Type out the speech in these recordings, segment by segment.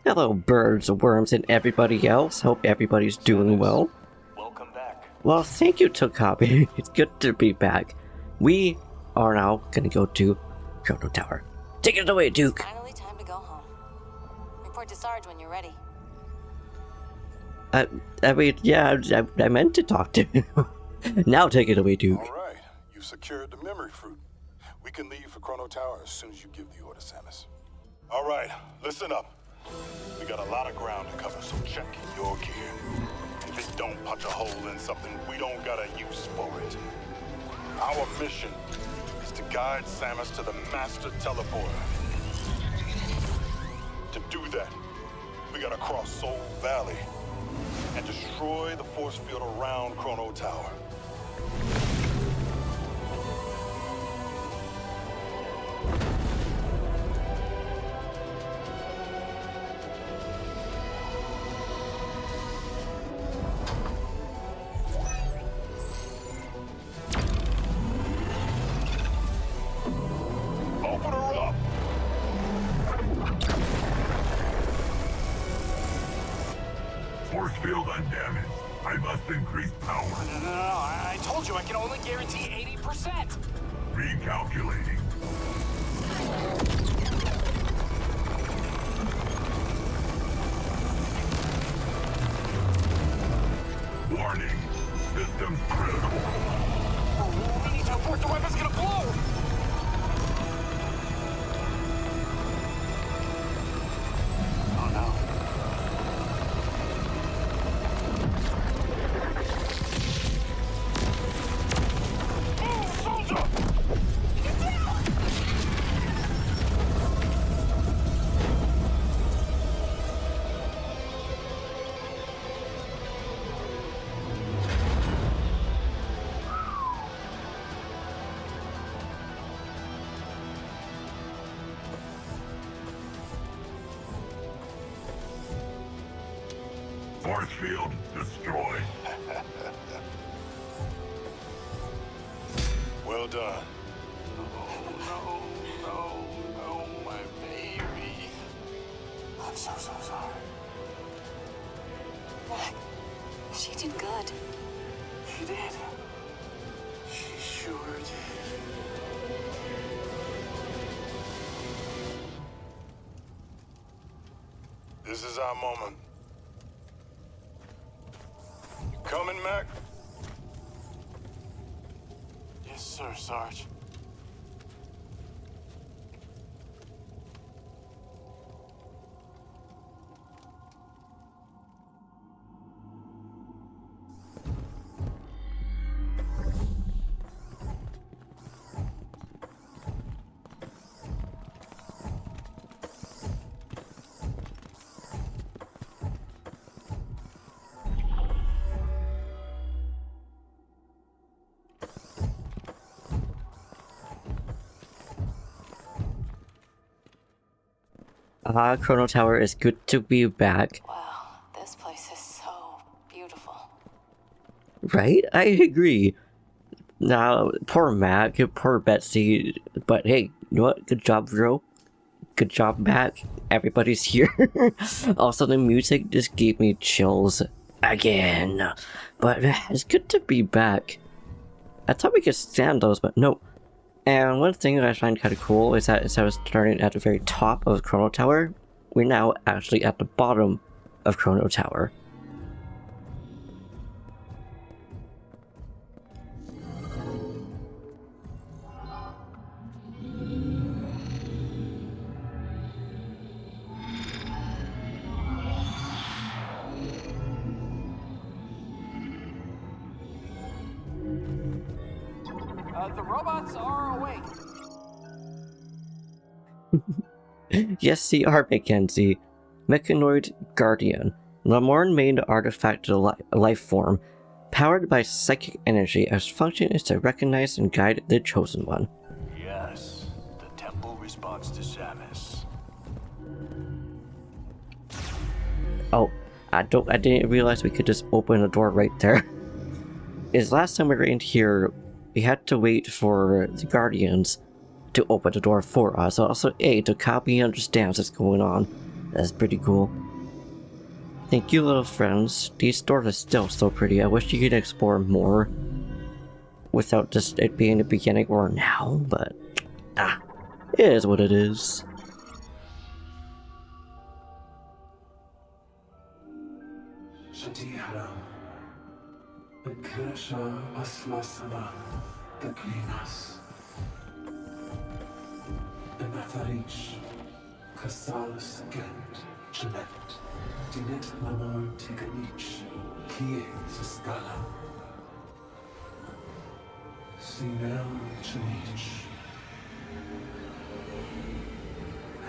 Hello, birds, worms, and everybody else. Hope everybody's doing well. Welcome back. Well, thank you, Tokabi. It's good to be back. We are now gonna go to Chrono Tower. Take it away, Duke. Finally time to go home. Report to Sarge when you're ready. I meant to talk to him. Now take it away, Duke. All right, you've secured the memory fruit. We can leave for Chrono Tower as soon as you give the order, Samus. All right, listen up. We got a lot of ground to cover, so check your gear. If it don't punch a hole in something, we don't got a use for it. Our mission is to guide Samus to the Master Teleporter. To do that, we gotta cross Soul Valley and destroy the force field around Chrono Tower. Open her up! Force field undamaged. I must increase power. No. I told you I can only guarantee 80%. Recalculating. Warning. Systems critical. We need to abort. The weapon's gonna blow. Oh no. Force field destroyed. Well done. No, my baby. I'm so sorry. She did good. She did. She sure did. This is our moment. You coming, Mac? Yes, sir, Sarge. Chrono Tower is good to be back. Wow, this place is so beautiful. Right? I agree. Now, poor Mac, poor Betsy, but hey, you know what? Good job, bro. Good job, Mac. Everybody's here. Also, the music just gave me chills again. But it's good to be back. I thought we could stand those, but no. And one thing that I find kind of cool is that instead of starting at the very top of Chrono Tower, we're now actually at the bottom of Chrono Tower. The robots are awake. Yes, they are, Mackenzie. Mechanoid Guardian. Lamorne made artifact life form, powered by psychic energy. Its function is to recognize and guide the chosen one. Yes, the temple responds to Samus. Oh, I didn't realize we could just open a door right there. Is last time we were in here, we had to wait for the Guardians to open the door for us. Also, A, to copy understands what's going on. That's pretty cool. Thank you, little friends. These doors are still so pretty. I wish you could explore more without just it being the beginning or now, but it is what it is.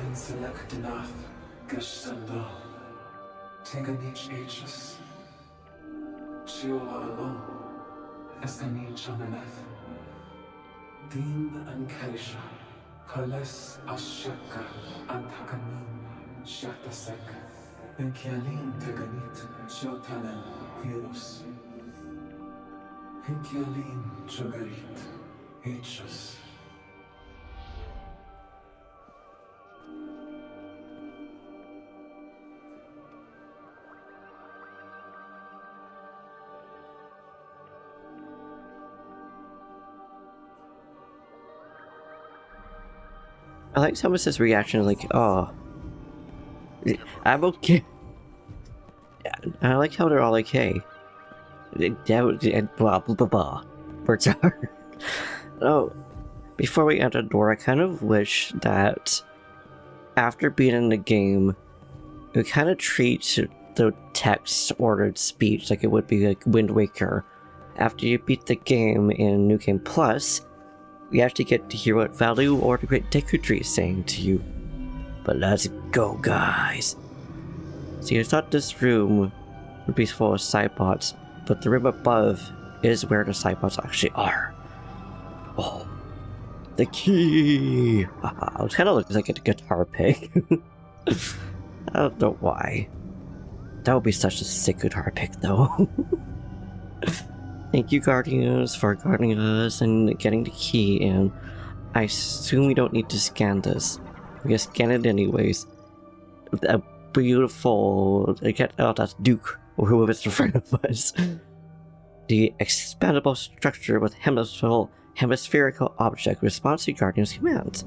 And select enough Gestanda. Teganich H's. Chiola alone. Esani Chananeth. Din and Kaisha. Kales Ashaka. Antakanin. Shatasek. And Kialin Teganit. Shotanen. Virus. And Kialin Jogarit. H's. I like Samus's reaction, like, oh, I'm okay. I like how they're all like, hey, and blah blah blah blah. Words are. Oh, before we enter the door, I kind of wish that after beating the game, we kind of treat the text-ordered speech like it would be like Wind Waker. After you beat the game in New Game Plus, we actually get to hear what Value or the Great Deku Tree is saying to you. But let's go, guys. See, I thought this room would be full of Cybots, but the room above is where the Cybots actually are. Oh, the key! It kind of looks like a guitar pick. I don't know why. That would be such a sick guitar pick, though. Thank you, Guardians, for guarding us and getting the key, and I assume we don't need to scan this. We can scan it anyways. A beautiful... oh, that's Duke, or whoever's in front of us. The expandable structure with hemispherical object responds to Guardian's commands.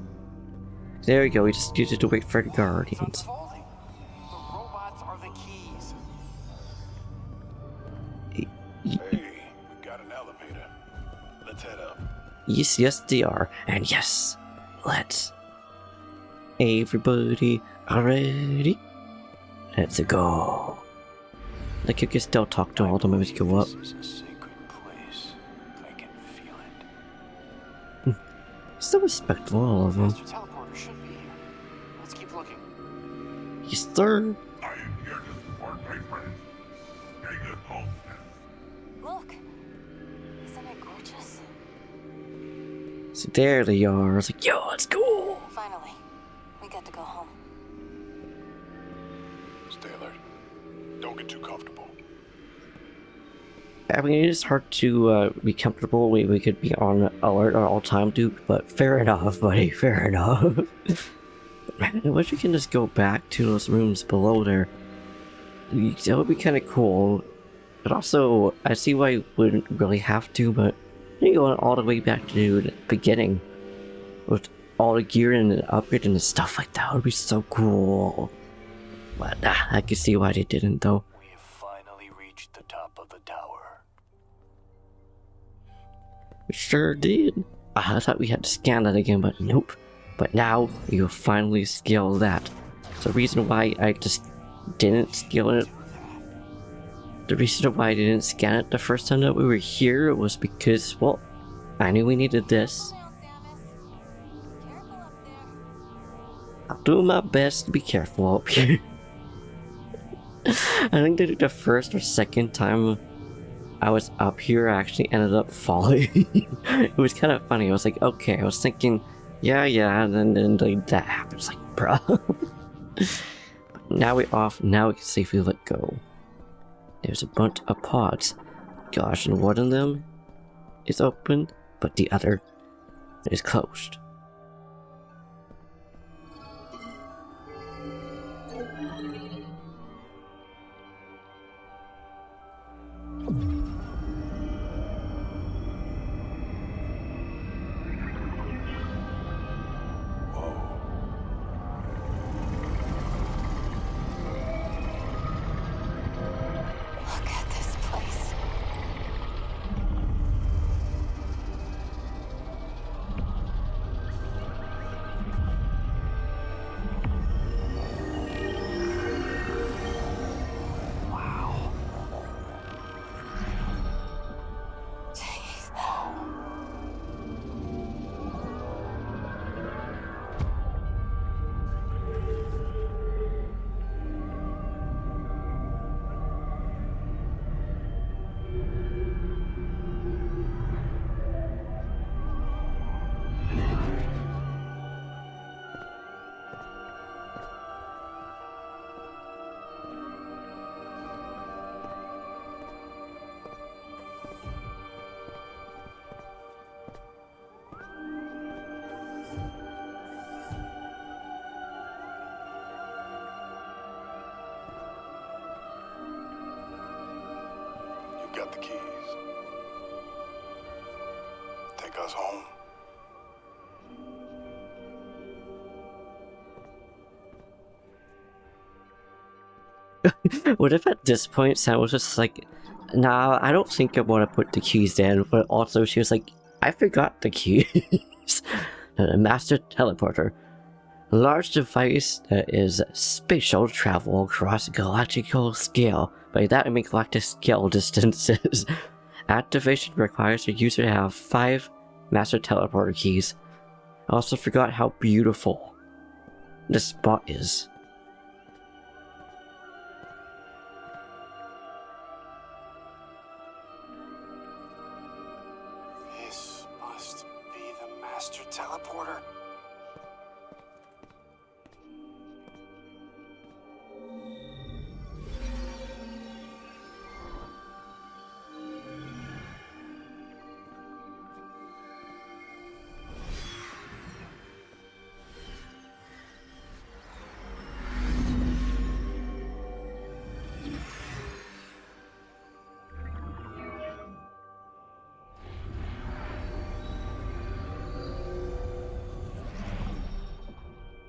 There we go, we just use it to wait for the Guardians. The robots are the keys. Hey, we got an elevator. Let's head up. Yes, they are. And yes, let's. Everybody ready? Let's go. Like you can still talk to all the members go up. This is a sacred place. I can feel it. So respectful, all of them. Master teleporter should be here. Let's keep looking. Yes, sir. I am here to support my friends. Stay at home. Look. Isn't it gorgeous? So there they are. I was like, yo, let's go. Finally, we get to go home. Stay alert. Don't get too comfortable. I mean, it is hard to be comfortable. We could be on alert at all time, Duke, but fair enough, buddy. Fair enough. Man, I wish we can just go back to those rooms below there. That would be kind of cool. But also, I see why you wouldn't really have to, but you go all the way back to the beginning with all the gear and the upgrade and stuff like that would be so cool. But I can see why they didn't, though. We have finally reached the top of the tower. We sure did. I thought we had to scan that again, but nope. But now, you finally scale that. The reason why I just didn't scale it, the reason why I didn't scan it the first time that we were here was because, well, I knew we needed this. Careful up there. I'll do my best to be careful up here. I think that the first or second time I was up here, I actually ended up falling. It was kind of funny. I was like, okay, I was thinking, yeah, and then like, that happens. Like, bruh. But now we're off. Now we can safely let go. There's a bunch of pods. Gosh, and one of them is open, but the other is closed. got the keys. Take us home. What if at this point Sam was just like, nah, I don't think I want to put the keys in, but also she was like, I forgot the keys. A master teleporter. A large device that is spatial travel across galactical scale. By that I mean galactic scale distances. Activation requires the user to have 5 master teleporter keys. I also forgot how beautiful this spot is. This must be the master teleporter.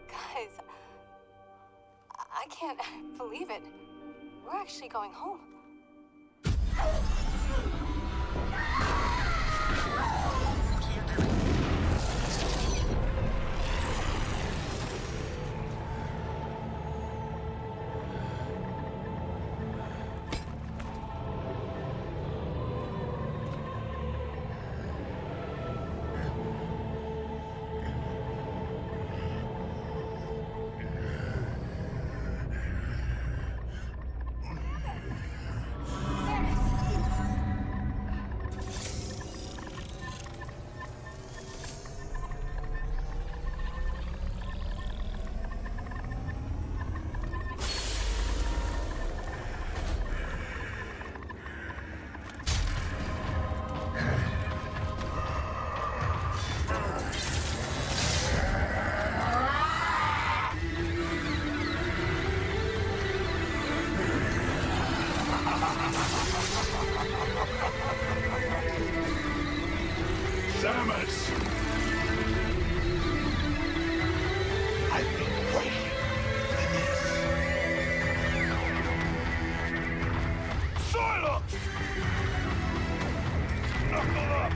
Guys, I can't believe it. We're actually going home. Samus! I've been waiting for this. Silence! Knuckle up!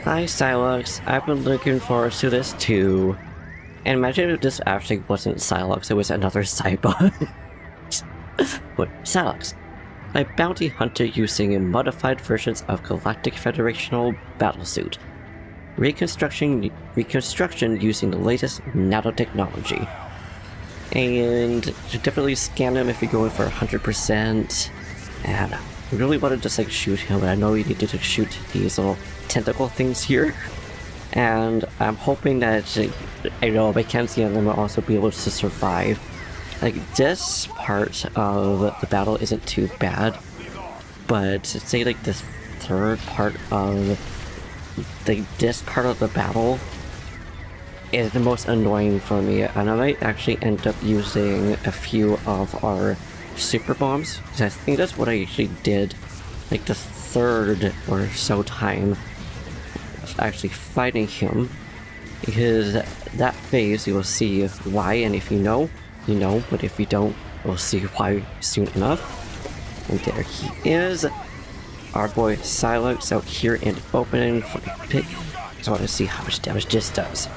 Hi Silex, I've been looking forward to this too. And imagine if this actually wasn't Silex, it was another Cybot. But Silex, a bounty hunter using modified versions of Galactic Federational battlesuit. Reconstruction using the latest nanotechnology. And you definitely scan him if you're going for 100%. And I really want to just like shoot him, but I know you need to shoot these little tentacle things here. And I'm hoping that, you know, Mackenzie and them will also be able to survive. Like, this part of the battle isn't too bad, but say like the third part of this part of the battle is the most annoying for me, and I might actually end up using a few of our super bombs, because I think that's what I actually did like the third or so time of actually fighting him, because that phase you will see why, and if you know, you know, but if you don't, we'll see why soon enough. And there he is, our boy Silex out here in the opening for the pick. Just want to see how much damage this does.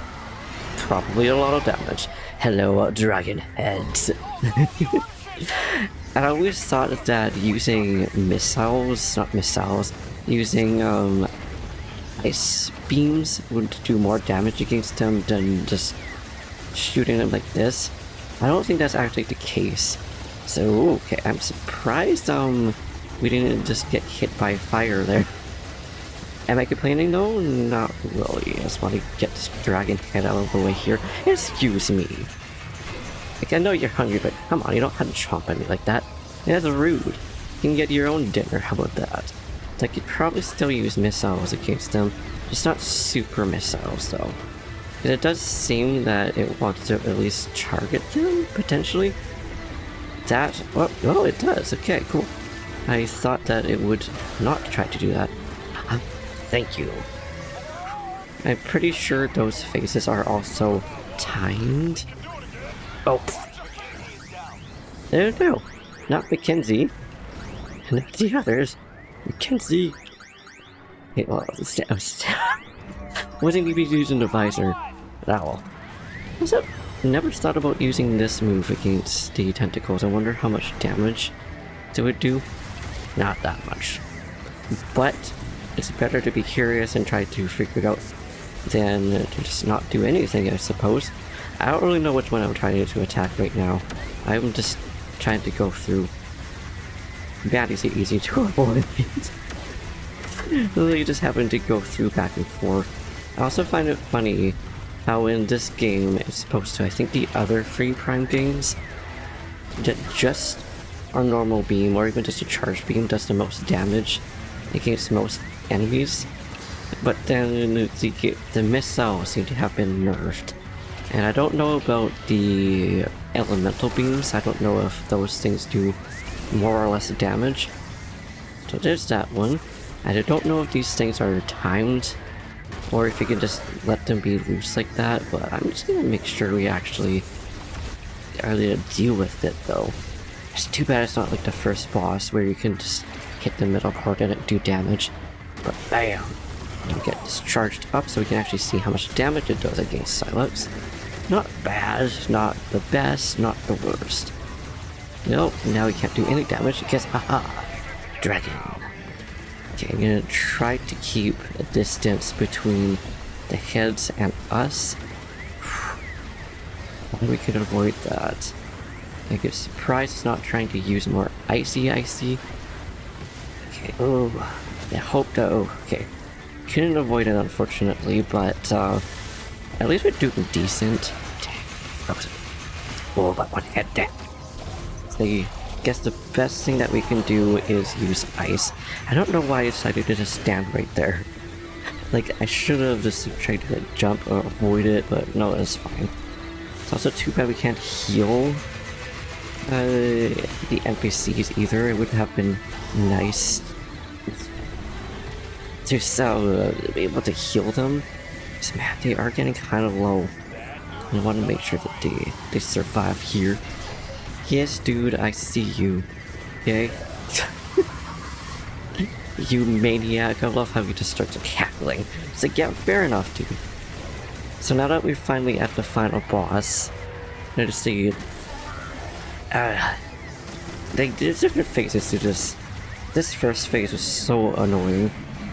Probably a lot of damage. Hello, dragon heads. I always thought that using missiles, not missiles, using ice beams would do more damage against them than just shooting them like this. I don't think that's actually the case. So, okay, I'm surprised we didn't just get hit by fire there. Am I complaining though? Not really. I just want to get this dragon head out of the way here. Excuse me. Like, I know you're hungry, but come on, you don't have to chomp at me like that. That's rude. You can get your own dinner, how about that? I could probably still use missiles against them, just not super missiles though. It does seem that it wants to at least target them, potentially. That, oh, it does. Okay, cool. I thought that it would not try to do that. Thank you. I'm pretty sure those phases are also timed. Oh. There we go. Not Mackenzie. And the others. Mackenzie. Hey, well, wasn't even using the visor. Owl. Also, never thought about using this move against the tentacles. I wonder how much damage it would do. Not that much. But it's better to be curious and try to figure it out than to just not do anything, I suppose. I don't really know which one I'm trying to attack right now. I'm just trying to go through. Bad is easy to avoid. Really just happen to go through back and forth. I also find it funny how in this game, as opposed to I think the other free Prime games, that just a normal beam or even just a charged beam does the most damage against most enemies. But then the missiles seem to have been nerfed. And I don't know about the elemental beams. I don't know if those things do more or less damage. So there's that one. And I don't know if these things are timed or if you can just let them be loose like that, but I'm just gonna make sure we actually are able to deal with it though. It's too bad it's not like the first boss where you can just hit the middle part and it do damage. But bam! We get this charged up so we can actually see how much damage it does against Silex. Not bad, not the best, not the worst. Nope, now we can't do any damage because, aha! Dragon. Okay, I'm gonna try to keep a distance between the heads and us. We could avoid that. I get surprised it's not trying to use more icy. Okay, oh, I hope though. Okay, couldn't avoid it unfortunately, but at least we're doing decent. Oh, but one head dead. I guess the best thing that we can do is use ice. I don't know why I decided to just stand right there. Like, I should have just tried to like, jump or avoid it, but no, it's fine. It's also too bad we can't heal the NPCs either. It would have been nice to be able to heal them. Because, man, they are getting kind of low. I want to make sure that they survive here. Yes, dude, I see you. Okay? You maniac. I love how he just starts cackling. It's like, yeah, fair enough, dude. So now that we're finally at the final boss, there's different phases to this. This first phase was so annoying,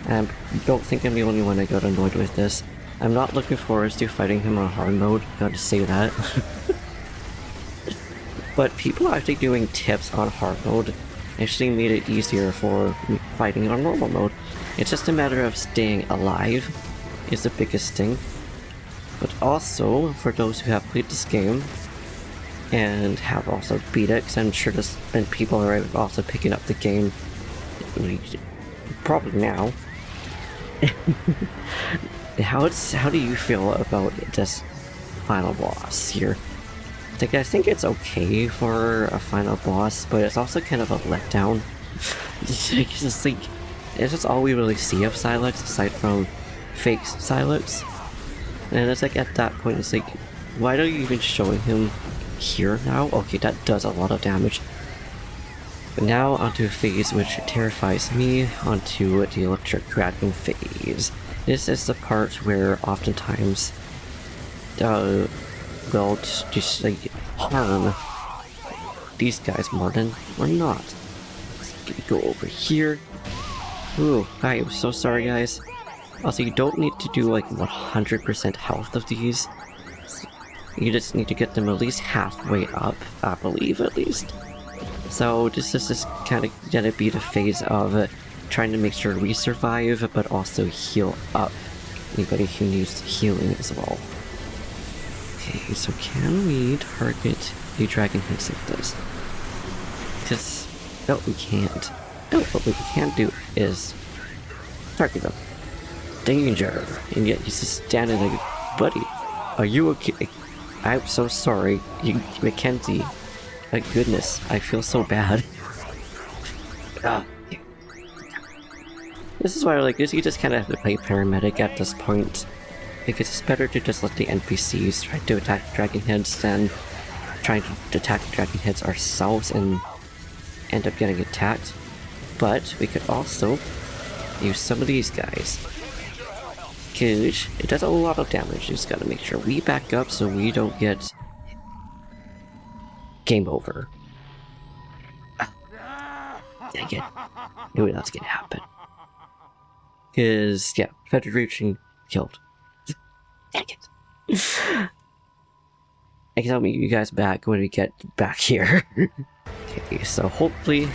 and I don't think I'm the only one that got annoyed with this. I'm not looking forward to fighting him on hard mode, gotta say that. But people actually doing tips on hard mode actually made it easier for fighting on normal mode. It's just a matter of staying alive is the biggest thing. But also, for those who have played this game and have also beat it, because I'm sure and people are also picking up the game probably now. How do you feel about this final boss here? Like, I think it's okay for a final boss, but it's also kind of a letdown. It's just all we really see of Silex, aside from fake Silex. And it's like, at that point, it's like, why are you even showing him here now? Okay, that does a lot of damage. But now onto a phase which terrifies me, onto the Electric Dragon phase. This is the part where oftentimes will just like harm these guys more than or not. Let's go over here. Ooh, I'm so sorry guys. Also, you don't need to do like 100% health of these. You just need to get them at least halfway up, I believe at least. So this is just kind of gonna be the phase of trying to make sure we survive, but also heal up anybody who needs healing as well. Okay, so can we target the dragon heads like this? Because, no, we can't. No, what we can do is target them. Danger! And yet he's just standing like, buddy, Are you okay? I'm so sorry. Mackenzie. My goodness, I feel so bad. This is why, like, you just kind of have to play paramedic at this point. Because it's better to just let the NPCs try to attack dragon heads than trying to attack dragon heads ourselves and end up getting attacked. But we could also use some of these guys. Because it does a lot of damage. You just gotta make sure we back up so we don't get game over. Dang it. Knew that's gonna happen. Because, yeah, Federation killed. Dang it. I can meet you guys back when we get back here. Okay, so hopefully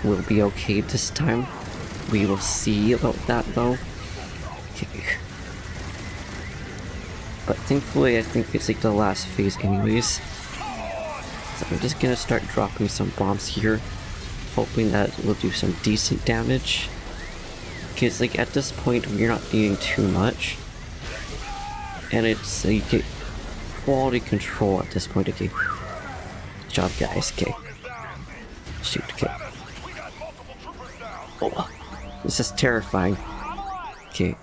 we'll be okay this time. We will see about that though. Okay. But thankfully I think it's like the last phase anyways. So I'm just gonna start dropping some bombs here. Hoping that will do some decent damage. Because like at this point we're not needing too much. And it's like quality control at this point. Okay. Good job guys, okay. Shoot, okay. Oh, this is terrifying. Okay.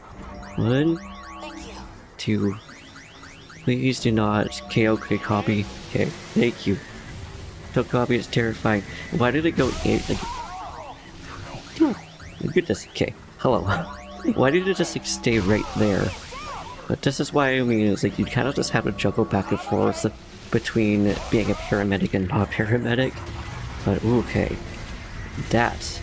1, 2. Please do not KO copy. Okay, thank you. Copy is terrifying. Why did it go in? Like, oh, goodness. Okay, hello. Why did it just like stay right there? But this is why I mean it's like you kind of just have to juggle back and forth between being a paramedic and not a paramedic. But ooh, okay, that's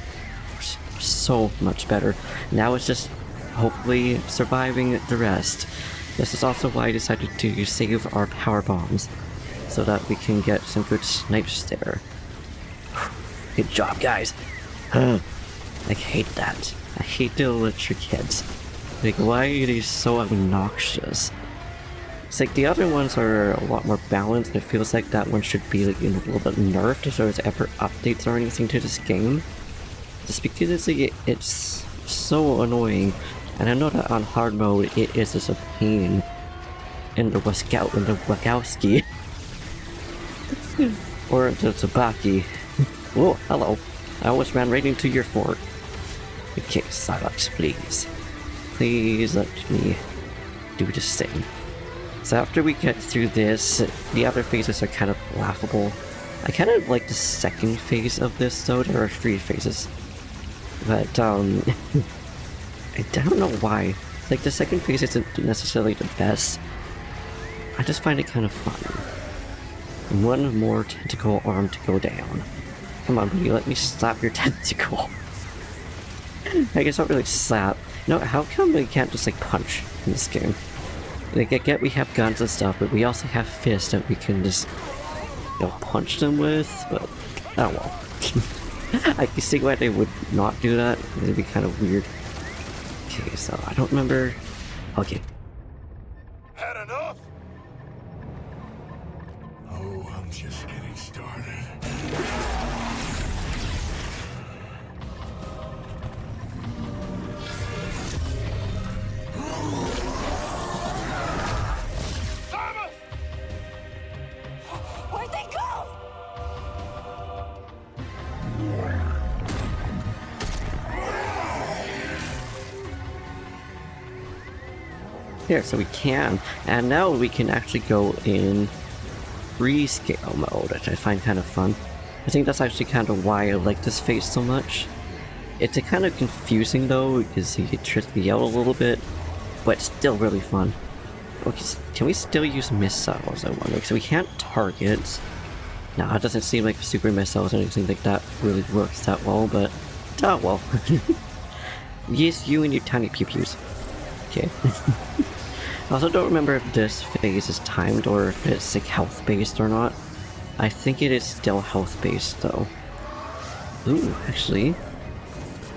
so much better. Now it's just hopefully surviving the rest. This is also why I decided to save our power bombs, so that we can get some good snipes there. Good job, guys. I hate that. I hate the electric heads. Like, why are they so obnoxious? It's like the other ones are a lot more balanced, and it feels like that one should be like, a little bit nerfed if there's ever updates or anything to this game. Just because it's like, it's so annoying. And I know that on hard mode it is just a pain in the Wachowski. Or the Tsubaki. Oh, hello. I almost ran right into your fort. Okay, Silex, please. Please let me do this thing. So after we get through this, the other phases are kind of laughable. I kind of like the second phase of this though. There are 3 phases. But, I don't know why. Like, the second phase isn't necessarily the best. I just find it kind of fun. One more tentacle arm to go down. Come on, buddy, let me slap your tentacle. I guess not really slap. No, how come we can't just, like, punch in this game? Like, I get we have guns and stuff, but we also have fists that we can just, you know, punch them with, but, oh well. I can see why they would not do that. It'd be kind of weird. Okay, so I don't remember. Okay. Had enough? Oh, I'm just getting started. Where'd they go? There, so we can. And now we can actually go in rescale mode, which I find kind of fun. I think that's actually kind of why I like this phase so much. It's kind of confusing though, because he trips me out a little bit, but still really fun. Okay, can we still use missiles, I wonder? Because we can't target. No, it doesn't seem like super missiles or anything like that really works that well, but... oh well. Yes, you and your tiny pew-pews. Okay. I also don't remember if this phase is timed or if it's like health based or not. I think it is still health based though. Ooh, actually,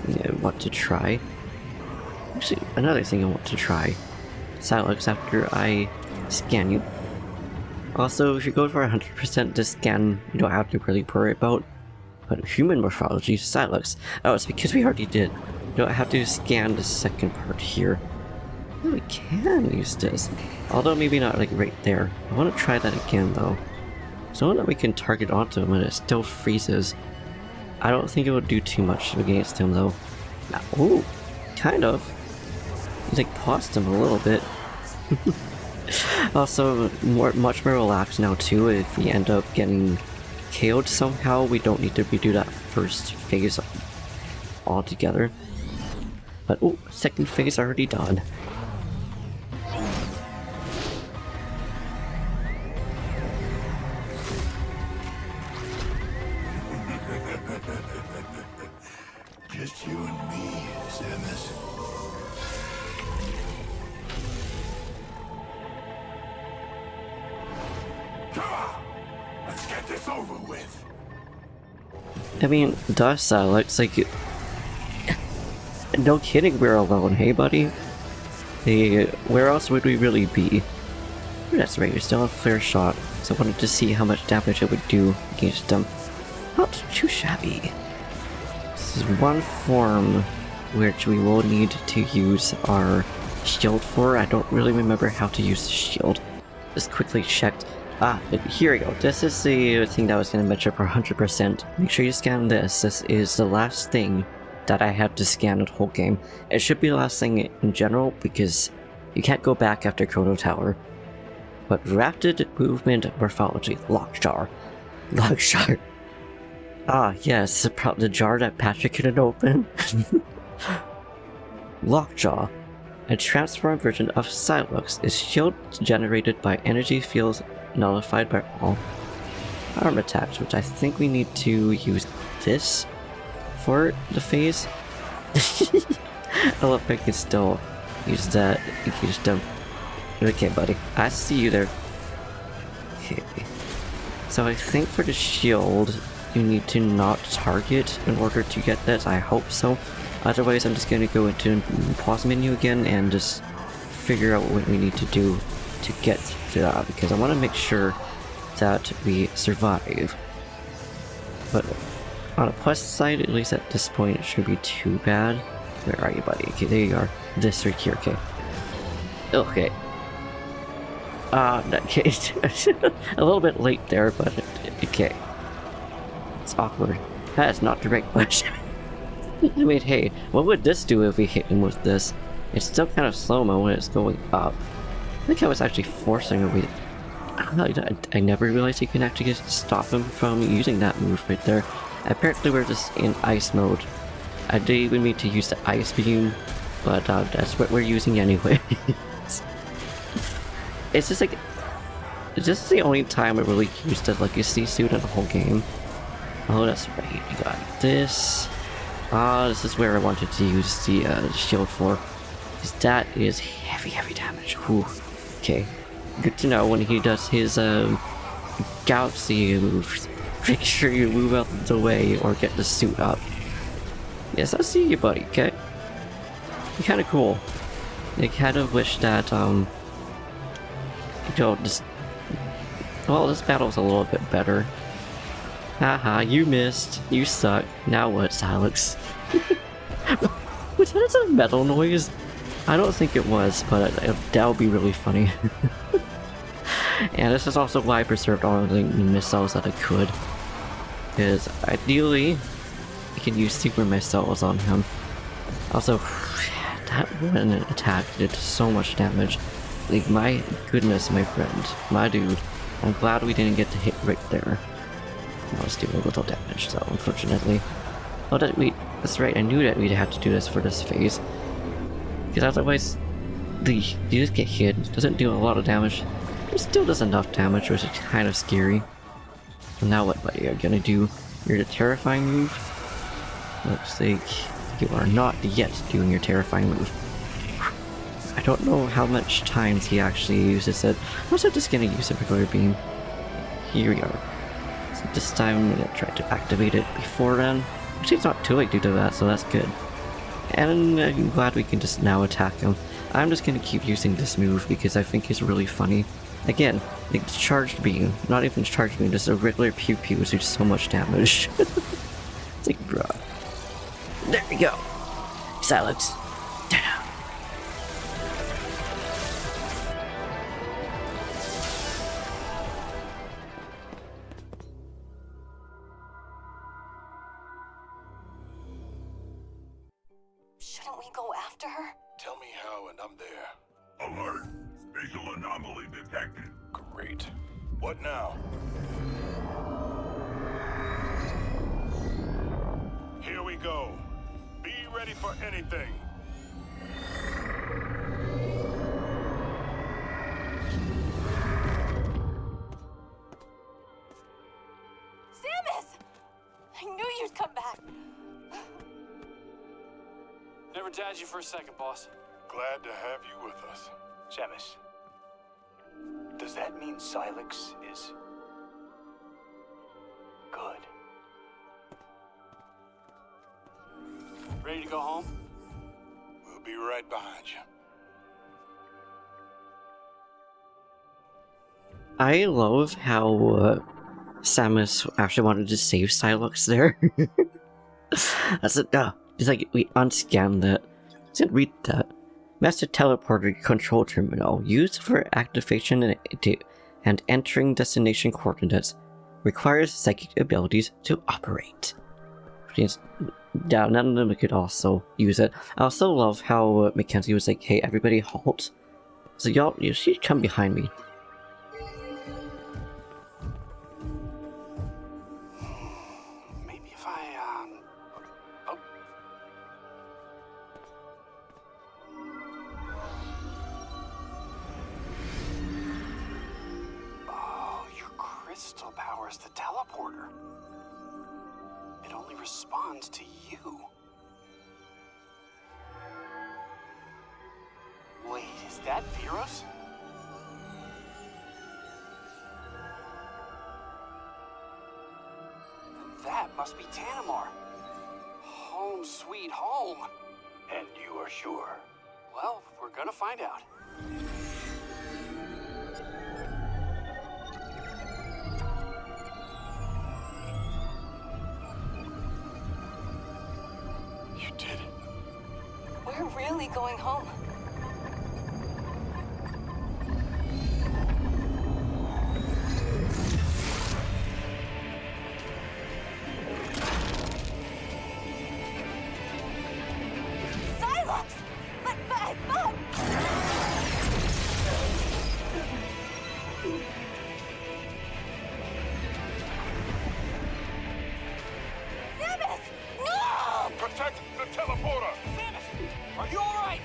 yeah, I want to try. Actually, another thing I want to try. Silex after I scan you. Also, if you go for 100% this scan, you don't have to really worry about. But human morphology, Silex. Oh, it's because we already did. You don't have to scan the second part here. Oh, we can use this. Although maybe not like right there. I want to try that again though. So that we can target onto him and it still freezes. I don't think it would do too much against him though. Ooh, kind of. He's like paused him a little bit. Also, much more relaxed now too. If we end up getting KO'd somehow, we don't need to redo that first phase altogether. But oh, second phase already done. Just you and me, Samus. Come on! Let's get this over with. I mean, does looks like it. No kidding, we're alone, hey buddy? Hey, where else would we really be? That's right, we still have a fair shot, so I wanted to see how much damage it would do against them. Not too shabby. This is one form which we will need to use our shield for. I don't really remember how to use the shield. Just quickly checked. Here we go. This is the thing that I was going to mention for 100%. Make sure you scan this. This is the last thing that I had to scan the whole game. It should be the last thing in general because you can't go back after Chrono Tower. But Rapid Movement Morphology. Lockjar. Lockjar. Ah, yes, the jar that Patrick couldn't open. Lockjaw. A transformed version of Psylux is shield generated by energy fields nullified by all arm attacks, which I think we need to use this for the phase. I love I can still use that against them. Okay, buddy, I see you there. Okay. So I think for the shield, you need to not target in order to get this. I hope so. Otherwise, I'm just going to go into the pause menu again and just figure out what we need to do to get to that, because I want to make sure that we survive. But on a plus side, at least at this point, it shouldn't be too bad. Where are you, buddy? Okay, there you are. This right here, okay. Okay. Okay. A little bit late there, but okay. It's awkward. That is not direct much. I mean, hey, what would this do if we hit him with this? It's still kind of slow-mo when it's going up. I think I was actually forcing a I never realized you can actually just stop him from using that move right there. Apparently we're just in ice mode. I didn't even mean to use the ice beam, but that's what we're using anyway. It's just like... This is the only time I really used the legacy suit in the whole game. Oh, that's right, we got this. This is where I wanted to use the shield for. Because that is heavy damage. Whew. Okay. Good to know when he does his galaxy moves. Make sure you move out of the way or get the suit up. Yes, I see you, buddy, okay? You're kinda cool. I kind of wish that, you know, this... Well, this battle's a little bit better. Haha, you missed. You suck. Now what, Silux? Was that a metal noise? I don't think it was, but that would be really funny. And this is also why I preserved all of the missiles that I could. Because ideally, I can use super missiles on him. Also, that one attack did so much damage. Like, my goodness, my friend. My dude. I'm glad we didn't get to hit right there. I was doing a little damage, so unfortunately. Oh, that's right, I knew that we'd have to do this for this phase. Because otherwise, you just get hit, it doesn't do a lot of damage. It still does enough damage, which is kind of scary. And now what, buddy, are you gonna do your terrifying move? Looks like you are not yet doing your terrifying move. I don't know how much times he actually uses it. I'm also just gonna use a regular beam. Here we are. So this time I'm gonna try to activate it before then. Actually, it's not too late to do that, so that's good. And I'm glad we can just now attack him. I'm just gonna keep using this move because I think it's really funny. Again, the charged beam, not even charged beam, just a regular pew pew do so much damage. It's like, bruh. There we go. Silence. Damn. we go after her? Tell me how and I'm there. Alert! Spatial anomaly detected. Great. What now? Here we go. Be ready for anything. Samus! I knew you'd come back. Never doubted you for a second, boss. Glad to have you with us. Samus, does that mean Silex is good? Ready to go home? We'll be right behind you. I love how Samus actually wanted to save Silex there. That's it. It's like we unscanned that. Let's read that. Master Teleporter Control Terminal used for activation and entering destination coordinates requires psychic abilities to operate. Yeah, none of them could also use it. I also love how Mackenzie was like, "Hey, everybody, halt!" So y'all, you should come behind me. Maybe if I, oh. Oh, your crystal powers the teleporter. It only responds to you. Wait, is that Viros? That must be Tanamar. Home sweet home. And you are sure? Well, we're gonna find out. You did it. We're really going home. Silex! But! Samus! No! Protect the teleporter! Samus, are you alright?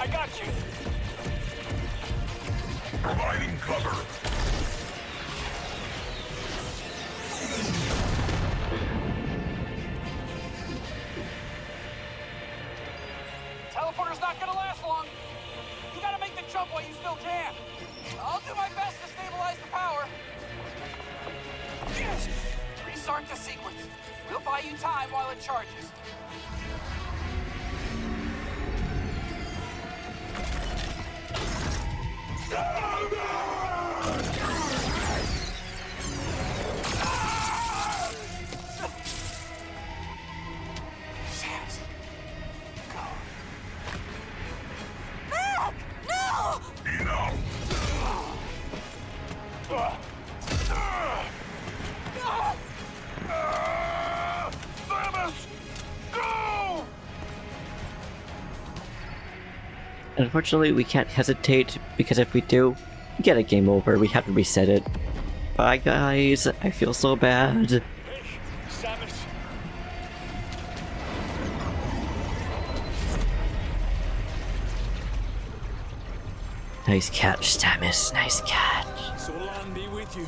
I got you. Providing cover. Teleporter's not gonna last long. You gotta make the jump while you still can. I'll do my best to stabilize the power. Yes! Restart the sequence. We'll buy you time while it charges. Samus, go. Back! No! Enough. Samus! Go! Unfortunately, we can't hesitate, because if we do, we get a game over. We have to reset it. Bye, guys. I feel so bad. Hey, Samus! Nice catch, Samus. Nice catch. Solan be with you.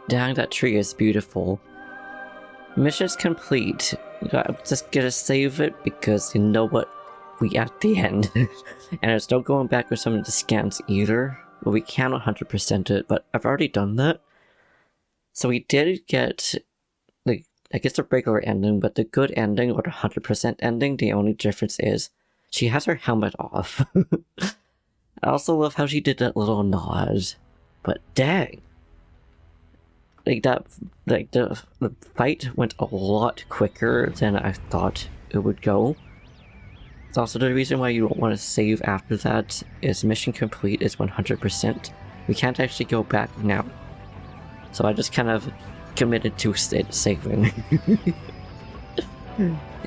Dang, that tree is beautiful. Mission's complete. I'm just gonna save it because you know what? We at the end. And there's no going back with some of the scans either. Well, we can 100% it, but I've already done that. So we did get, like, I guess the regular ending, but the good ending or the 100% ending, the only difference is she has her helmet off. I also love how she did that little nod. But dang. Like that, like the fight went a lot quicker than I thought it would go. It's also the reason why you don't want to save after that is mission complete is 100%. We can't actually go back now. So I just kind of committed to saving.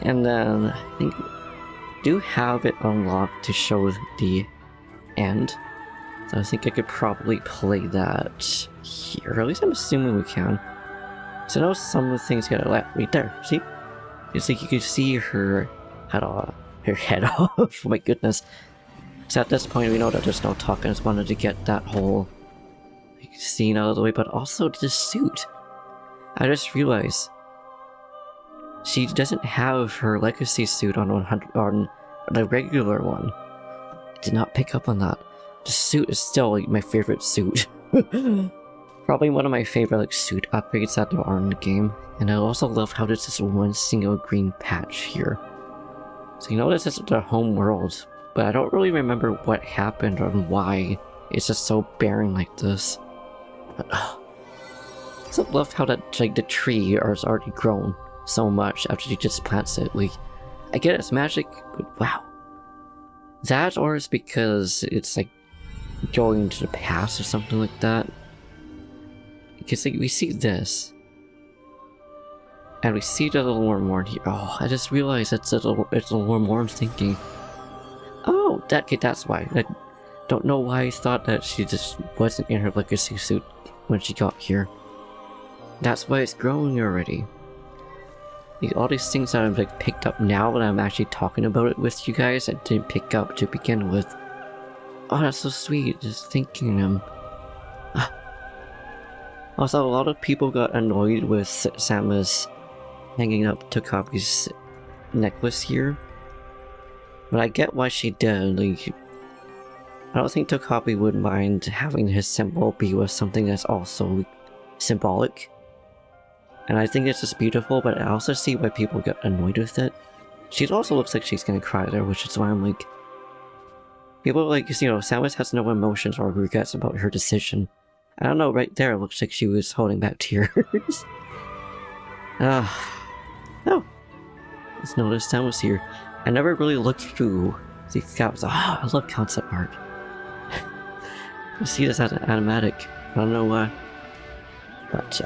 And then I think I do have it unlocked to show the end. So I think I could probably play that here. At least I'm assuming we can. So I know some of the things gotta let me there. See? It's like you can see her head off. Her head off. Oh my goodness. So at this point we know that there's no talking. I just wanted to get that whole scene out of the way, but also the suit. I just realized she doesn't have her legacy suit on 100 on the regular one. I did not pick up on that. The suit is still like my favorite suit. Probably one of my favorite like suit upgrades that there are in the game. And I also love how there's this one single green patch here. So you know this is the home world, but I don't really remember what happened or why it's just so barren like this. But I also love how that like the tree is already grown so much after she just plants it. Like, I get it's magic, but wow. That or it's because it's like going into the past or something like that. Because like we see this. And we see the little worm here. Oh, I just realized it's a little worm thinking. Oh, that's why. I don't know why I thought that she just wasn't in her legacy suit when she got here. That's why it's growing already. Like, all these things that I've like picked up now that I'm actually talking about it with you guys, I didn't pick up to begin with. Oh, that's so sweet. Just thinking them. Also, a lot of people got annoyed with Samus hanging up Tokabi's necklace here. But I get why she did. Like, I don't think Tokabi would mind having his symbol be with something that's also symbolic. And I think it's just beautiful, but I also see why people get annoyed with it. She also looks like she's gonna cry there, which is why I'm like... People like, you know, Samus has no emotions or regrets about her decision. I don't know, right there it looks like she was holding back tears. No. Let's notice Samus here. I never really looked through the scouts. I love concept art. I see this as an animatic. I don't know why. But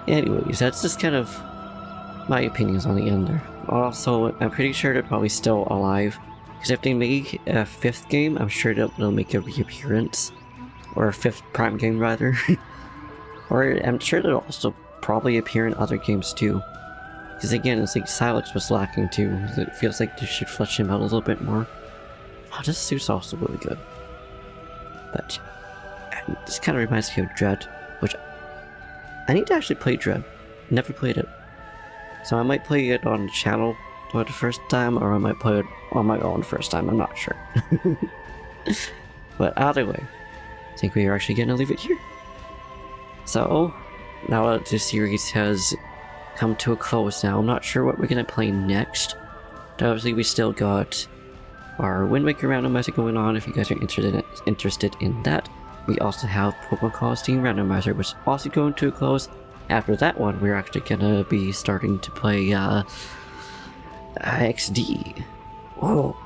anyways, that's just kind of my opinions on the end there. Also, I'm pretty sure they're probably still alive. Because if they make a 5th game, I'm sure they'll make a reappearance. Or a 5th Prime game, rather. Or I'm sure they'll also probably appear in other games too. Because again, it's like Silex was lacking too. It feels like they should flesh him out a little bit more. Oh, this suit's also really good. But this kind of reminds me of Dread, which I need to actually play Dread. Never played it. So I might play it on the channel for the first time, or I might play it on my own first time, I'm not sure. But either way, I think we are actually going to leave it here. So, now that this series has come to a close now, I'm not sure what we're going to play next. But obviously we still got our Wind Waker randomizer going on if you guys are interested in that. We also have Pokemon Colosseum randomizer, which is also going to a close. After that one, we're actually going to be starting to play XD. Whoa.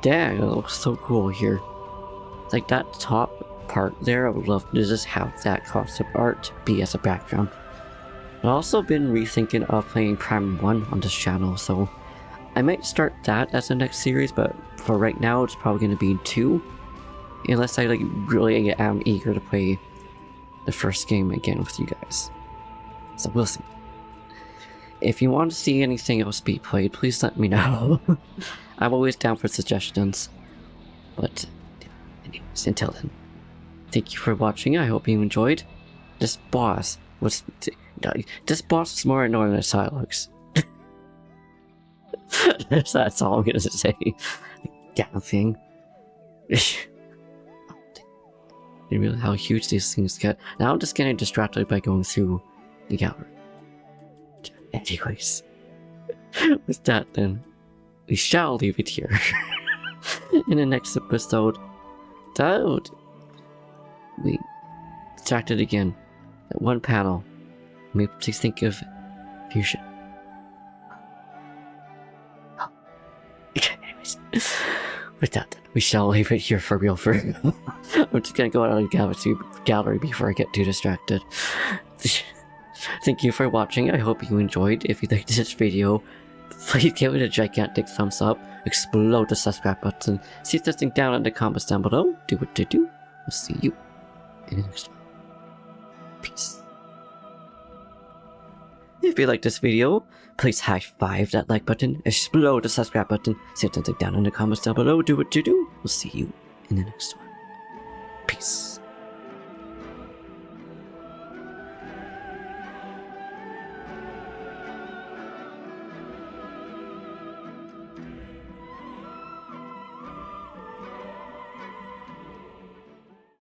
Dang, it looks so cool here. Like that top part there, I would love to just have that concept art be as a background. I've also been rethinking of playing Prime 1 on this channel, so I might start that as the next series, but for right now it's probably going to be 2. Unless I like really am eager to play the first game again with you guys. So we'll see. If you want to see anything else be played, please let me know. I'm always down for suggestions. But anyways, until then, thank you for watching. I hope you enjoyed, This boss was more annoying than Silex. That's all I'm gonna say. Damn thing. You realize how huge these things get. Now I'm just getting distracted by going through the gallery. Anyways, with that then, we shall leave it here. In the next episode, we distracted again. That one panel made me think of fusion. Anyways, with that, we shall leave it here for real. I'm just gonna go out of the gallery before I get too distracted. Thank you for watching. I hope you enjoyed. If you liked this video, please give it a gigantic thumbs up. Explode the subscribe button. See if there's anything down in the comments down below. Do what to do. I'll see you in the next one. Peace. If you like this video, please high five that like button, explode the subscribe button, say something down in the comments down below, do what you do. We'll see you in the next one. Peace.